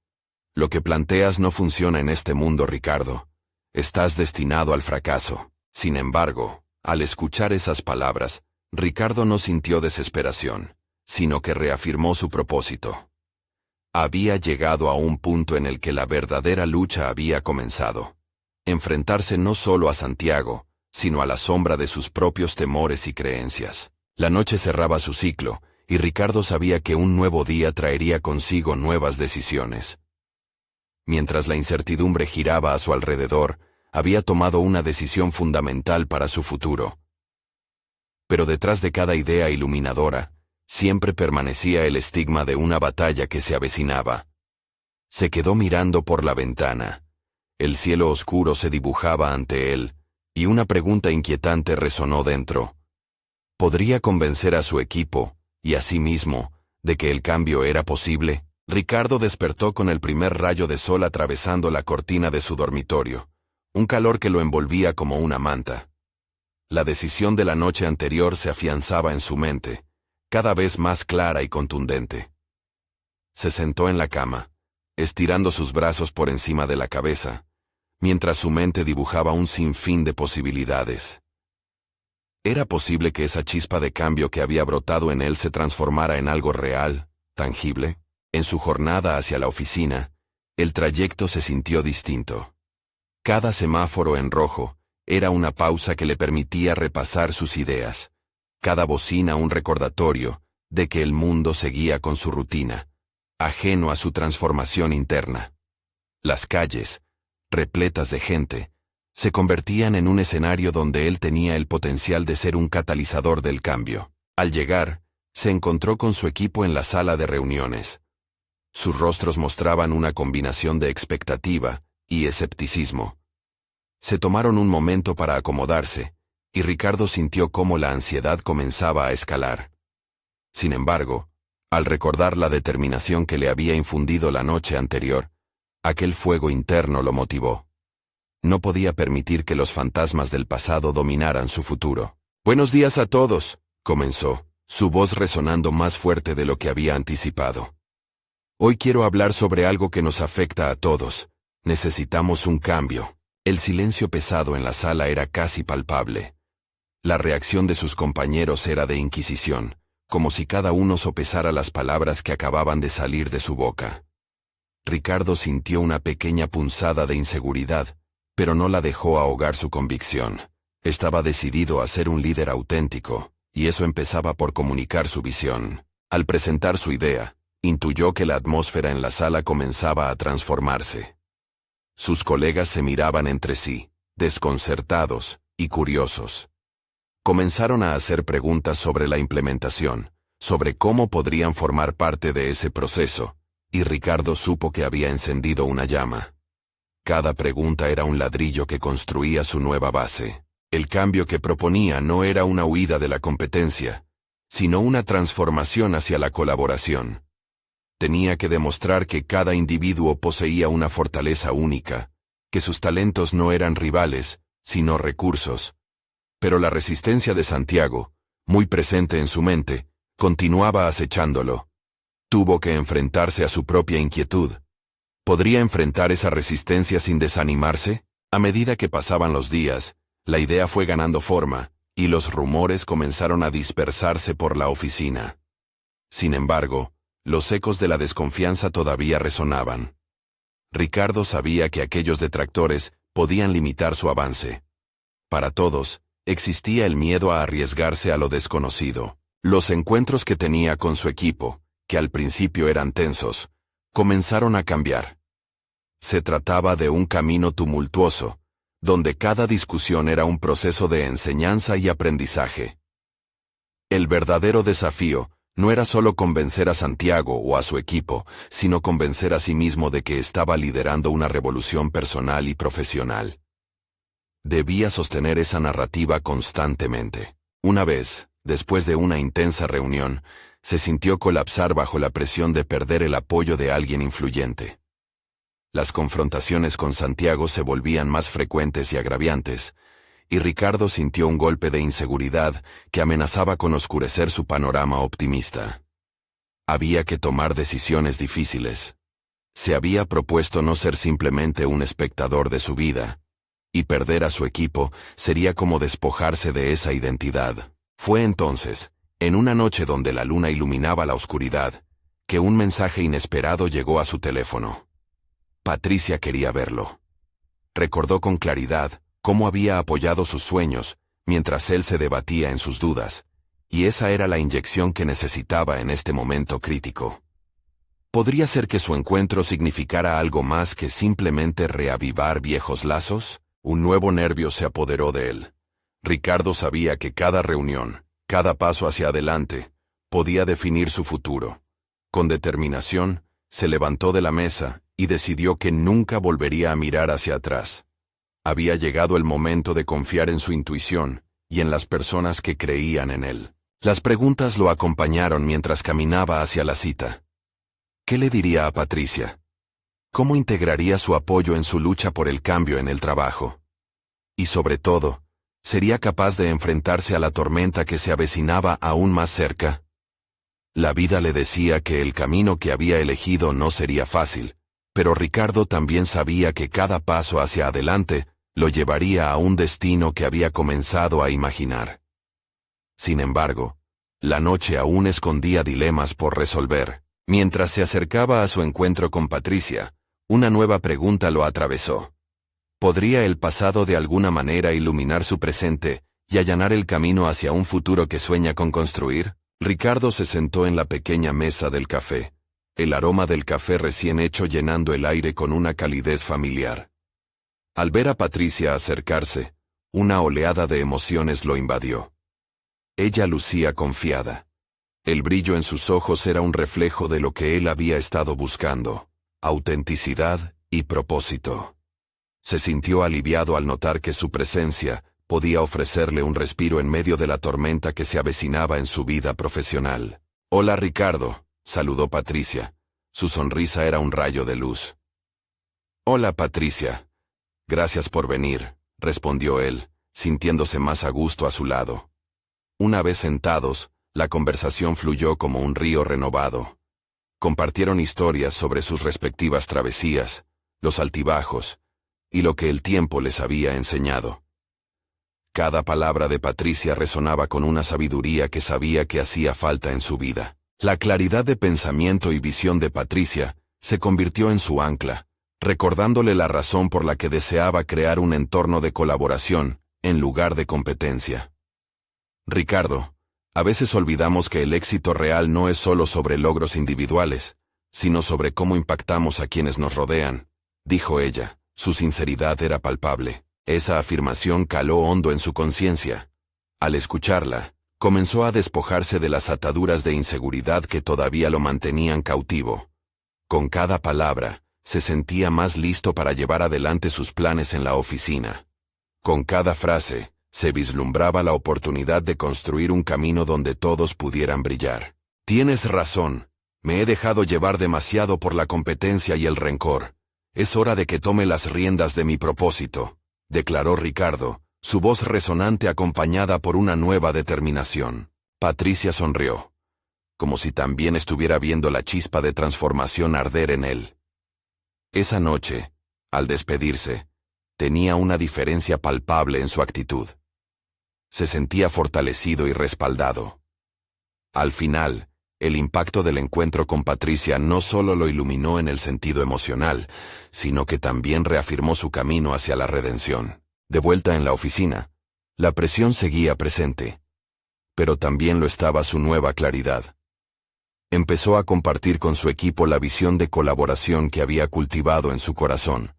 «Lo que planteas no funciona en este mundo, Ricardo. Estás destinado al fracaso». Sin embargo, al escuchar esas palabras, Ricardo no sintió desesperación, sino que reafirmó su propósito. Había llegado a un punto en el que la verdadera lucha había comenzado. Enfrentarse no solo a Santiago, sino a la sombra de sus propios temores y creencias. La noche cerraba su ciclo, y Ricardo sabía que un nuevo día traería consigo nuevas decisiones. Mientras la incertidumbre giraba a su alrededor, había tomado una decisión fundamental para su futuro. Pero detrás de cada idea iluminadora, siempre permanecía el estigma de una batalla que se avecinaba. Se quedó mirando por la ventana. El cielo oscuro se dibujaba ante él, y una pregunta inquietante resonó dentro. ¿Podría convencer a su equipo, y a sí mismo, de que el cambio era posible? Ricardo despertó con el primer rayo de sol atravesando la cortina de su dormitorio, un calor que lo envolvía como una manta. La decisión de la noche anterior se afianzaba en su mente, cada vez más clara y contundente. Se sentó en la cama, estirando sus brazos por encima de la cabeza, mientras su mente dibujaba un sinfín de posibilidades. ¿Era posible que esa chispa de cambio que había brotado en él se transformara en algo real, tangible? En su jornada hacia la oficina, el trayecto se sintió distinto. Cada semáforo en rojo era una pausa que le permitía repasar sus ideas. Cada bocina un recordatorio de que el mundo seguía con su rutina, ajeno a su transformación interna. Las calles, repletas de gente, se convertían en un escenario donde él tenía el potencial de ser un catalizador del cambio. Al llegar, se encontró con su equipo en la sala de reuniones. Sus rostros mostraban una combinación de expectativa y escepticismo. Se tomaron un momento para acomodarse, y Ricardo sintió cómo la ansiedad comenzaba a escalar. Sin embargo, Al recordar la determinación que le había infundido la noche anterior, aquel fuego interno lo motivó. No podía permitir que los fantasmas del pasado dominaran su futuro. «Buenos días a todos», comenzó, su voz resonando más fuerte de lo que había anticipado. «Hoy quiero hablar sobre algo que nos afecta a todos. Necesitamos un cambio». El silencio pesado en la sala era casi palpable. La reacción de sus compañeros era de inquisición, como si cada uno sopesara las palabras que acababan de salir de su boca. Ricardo sintió una pequeña punzada de inseguridad, pero no la dejó ahogar su convicción. Estaba decidido a ser un líder auténtico, y eso empezaba por comunicar su visión. Al presentar su idea, intuyó que la atmósfera en la sala comenzaba a transformarse. Sus colegas se miraban entre sí, desconcertados y curiosos. Comenzaron a hacer preguntas sobre la implementación, sobre cómo podrían formar parte de ese proceso, y Ricardo supo que había encendido una llama. Cada pregunta era un ladrillo que construía su nueva base. El cambio que proponía no era una huida de la competencia, sino una transformación hacia la colaboración. Tenía que demostrar que cada individuo poseía una fortaleza única, que sus talentos no eran rivales, sino recursos. Pero la resistencia de Santiago, muy presente en su mente, continuaba acechándolo. Tuvo que enfrentarse a su propia inquietud. ¿Podría enfrentar esa resistencia sin desanimarse? A medida que pasaban los días, la idea fue ganando forma, y los rumores comenzaron a dispersarse por la oficina. Sin embargo, los ecos de la desconfianza todavía resonaban. Ricardo sabía que aquellos detractores podían limitar su avance. Para todos, existía el miedo a arriesgarse a lo desconocido. Los encuentros que tenía con su equipo, que al principio eran tensos, comenzaron a cambiar. Se trataba de un camino tumultuoso, donde cada discusión era un proceso de enseñanza y aprendizaje. El verdadero desafío no era solo convencer a Santiago o a su equipo, sino convencer a sí mismo de que estaba liderando una revolución personal y profesional. Debía sostener esa narrativa constantemente. Una vez, después de una intensa reunión, se sintió colapsar bajo la presión de perder el apoyo de alguien influyente. Las confrontaciones con Santiago se volvían más frecuentes y agraviantes, y Ricardo sintió un golpe de inseguridad que amenazaba con oscurecer su panorama optimista. Había que tomar decisiones difíciles. Se había propuesto no ser simplemente un espectador de su vida, y perder a su equipo sería como despojarse de esa identidad. Fue entonces, en una noche donde la luna iluminaba la oscuridad, que un mensaje inesperado llegó a su teléfono. Patricia quería verlo. Recordó con claridad cómo había apoyado sus sueños mientras él se debatía en sus dudas, y esa era la inyección que necesitaba en este momento crítico. ¿Podría ser que su encuentro significara algo más que simplemente reavivar viejos lazos? Un nuevo nervio se apoderó de él. Ricardo sabía que cada reunión, cada paso hacia adelante, podía definir su futuro. Con determinación, se levantó de la mesa y decidió que nunca volvería a mirar hacia atrás. Había llegado el momento de confiar en su intuición y en las personas que creían en él. Las preguntas lo acompañaron mientras caminaba hacia la cita. ¿Qué le diría a Patricia? ¿Cómo integraría su apoyo en su lucha por el cambio en el trabajo? Y sobre todo, ¿sería capaz de enfrentarse a la tormenta que se avecinaba aún más cerca? La vida le decía que el camino que había elegido no sería fácil, pero Ricardo también sabía que cada paso hacia adelante lo llevaría a un destino que había comenzado a imaginar. Sin embargo, la noche aún escondía dilemas por resolver. Mientras se acercaba a su encuentro con Patricia, una nueva pregunta lo atravesó. ¿Podría el pasado de alguna manera iluminar su presente y allanar el camino hacia un futuro que sueña con construir? Ricardo se sentó en la pequeña mesa del café, el aroma del café recién hecho llenando el aire con una calidez familiar. Al ver a Patricia acercarse, una oleada de emociones lo invadió. Ella lucía confiada. El brillo en sus ojos era un reflejo de lo que él había estado buscando: autenticidad y propósito. Se sintió aliviado al notar que su presencia podía ofrecerle un respiro en medio de la tormenta que se avecinaba en su vida profesional. «Hola Ricardo», saludó Patricia. Su sonrisa era un rayo de luz. Hola, Patricia. Gracias por venir, respondió él, sintiéndose más a gusto a su lado. Una vez sentados, la conversación fluyó como un río renovado. Compartieron historias sobre sus respectivas travesías, los altibajos, y lo que el tiempo les había enseñado. Cada palabra de Patricia resonaba con una sabiduría que sabía que hacía falta en su vida. La claridad de pensamiento y visión de Patricia se convirtió en su ancla, recordándole la razón por la que deseaba crear un entorno de colaboración, en lugar de competencia. Ricardo, a veces olvidamos que el éxito real no es solo sobre logros individuales, sino sobre cómo impactamos a quienes nos rodean, dijo ella. Su sinceridad era palpable. Esa afirmación caló hondo en su conciencia. Al escucharla, comenzó a despojarse de las ataduras de inseguridad que todavía lo mantenían cautivo. Con cada palabra, se sentía más listo para llevar adelante sus planes en la oficina. Con cada frase, se vislumbraba la oportunidad de construir un camino donde todos pudieran brillar. Tienes razón, me he dejado llevar demasiado por la competencia y el rencor. Es hora de que tome las riendas de mi propósito, declaró Ricardo, su voz resonante acompañada por una nueva determinación. Patricia sonrió, como si también estuviera viendo la chispa de transformación arder en él. Esa noche, al despedirse, tenía una diferencia palpable en su actitud. Se sentía fortalecido y respaldado. Al final, el impacto del encuentro con Patricia no solo lo iluminó en el sentido emocional, sino que también reafirmó su camino hacia la redención. De vuelta en la oficina, la presión seguía presente, pero también lo estaba su nueva claridad. Empezó a compartir con su equipo la visión de colaboración que había cultivado en su corazón.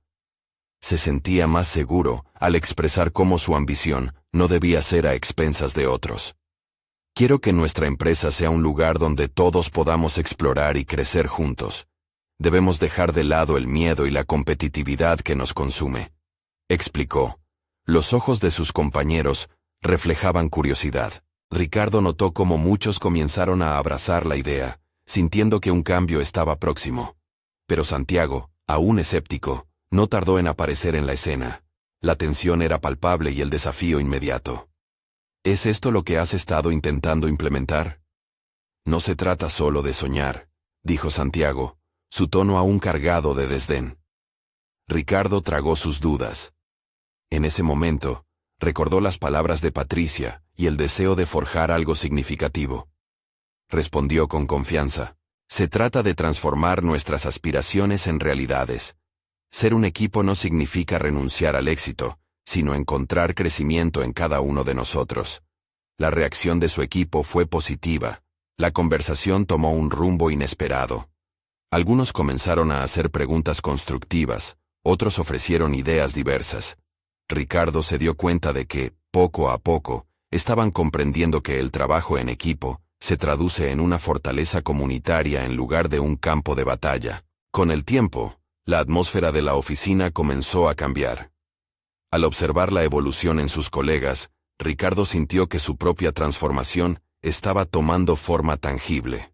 Se sentía más seguro al expresar cómo su ambición no debía ser a expensas de otros. Quiero que nuestra empresa sea un lugar donde todos podamos explorar y crecer juntos. Debemos dejar de lado el miedo y la competitividad que nos consume, explicó. Los ojos de sus compañeros reflejaban curiosidad. Ricardo notó cómo muchos comenzaron a abrazar la idea, sintiendo que un cambio estaba próximo. Pero Santiago, aún escéptico, no tardó en aparecer en la escena. La tensión era palpable y el desafío inmediato. ¿Es esto lo que has estado intentando implementar? No se trata solo de soñar, dijo Santiago, su tono aún cargado de desdén. Ricardo tragó sus dudas. En ese momento, recordó las palabras de Patricia y el deseo de forjar algo significativo. Respondió con confianza. Se trata de transformar nuestras aspiraciones en realidades. Ser un equipo no significa renunciar al éxito, sino encontrar crecimiento en cada uno de nosotros. La reacción de su equipo fue positiva. La conversación tomó un rumbo inesperado. Algunos comenzaron a hacer preguntas constructivas, otros ofrecieron ideas diversas. Ricardo se dio cuenta de que, poco a poco, estaban comprendiendo que el trabajo en equipo se traduce en una fortaleza comunitaria en lugar de un campo de batalla. Con el tiempo, la atmósfera de la oficina comenzó a cambiar. Al observar la evolución en sus colegas, Ricardo sintió que su propia transformación estaba tomando forma tangible.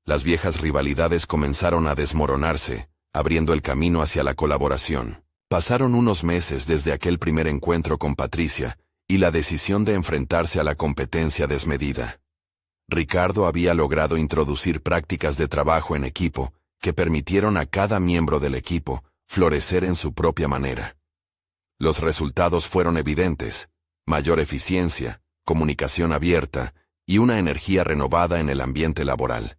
Las viejas rivalidades comenzaron a desmoronarse, abriendo el camino hacia la colaboración. Pasaron unos meses desde aquel primer encuentro con Patricia y la decisión de enfrentarse a la competencia desmedida. Ricardo había logrado introducir prácticas de trabajo en equipo que permitieron a cada miembro del equipo florecer en su propia manera. Los resultados fueron evidentes: mayor eficiencia, comunicación abierta y una energía renovada en el ambiente laboral.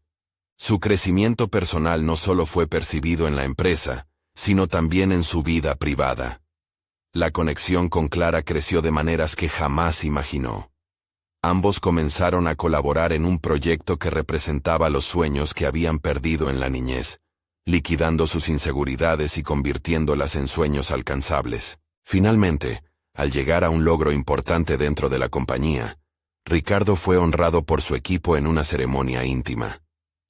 Su crecimiento personal no solo fue percibido en la empresa, sino también en su vida privada. La conexión con Clara creció de maneras que jamás imaginó. Ambos comenzaron a colaborar en un proyecto que representaba los sueños que habían perdido en la niñez, liquidando sus inseguridades y convirtiéndolas en sueños alcanzables. Finalmente, al llegar a un logro importante dentro de la compañía, Ricardo fue honrado por su equipo en una ceremonia íntima.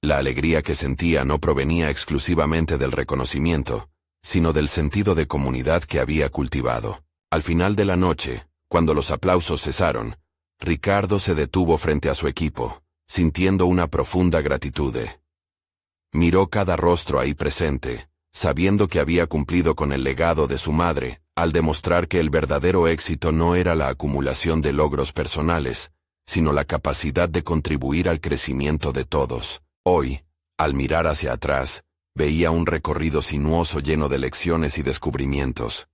La alegría que sentía no provenía exclusivamente del reconocimiento, sino del sentido de comunidad que había cultivado. Al final de la noche, cuando los aplausos cesaron, Ricardo se detuvo frente a su equipo, sintiendo una profunda gratitud. Miró cada rostro ahí presente, sabiendo que había cumplido con el legado de su madre, al demostrar que el verdadero éxito no era la acumulación de logros personales, sino la capacidad de contribuir al crecimiento de todos. Hoy, al mirar hacia atrás, veía un recorrido sinuoso lleno de lecciones y descubrimientos.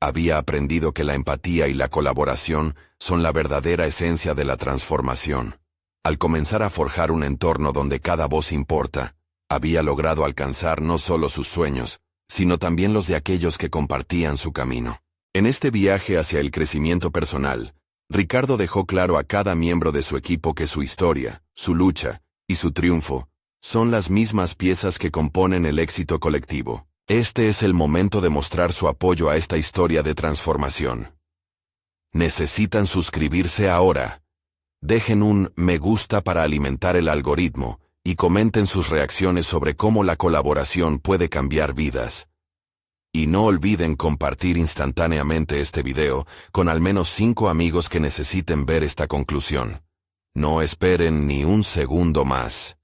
Había aprendido que la empatía y la colaboración son la verdadera esencia de la transformación. Al comenzar a forjar un entorno donde cada voz importa, había logrado alcanzar no solo sus sueños, sino también los de aquellos que compartían su camino. En este viaje hacia el crecimiento personal, Ricardo dejó claro a cada miembro de su equipo que su historia, su lucha y su triunfo son las mismas piezas que componen el éxito colectivo. Este es el momento de mostrar su apoyo a esta historia de transformación. Necesitan suscribirse ahora. Dejen un me gusta para alimentar el algoritmo y comenten sus reacciones sobre cómo la colaboración puede cambiar vidas. Y no olviden compartir instantáneamente este video con al menos 5 amigos que necesiten ver esta conclusión. No esperen ni un segundo más.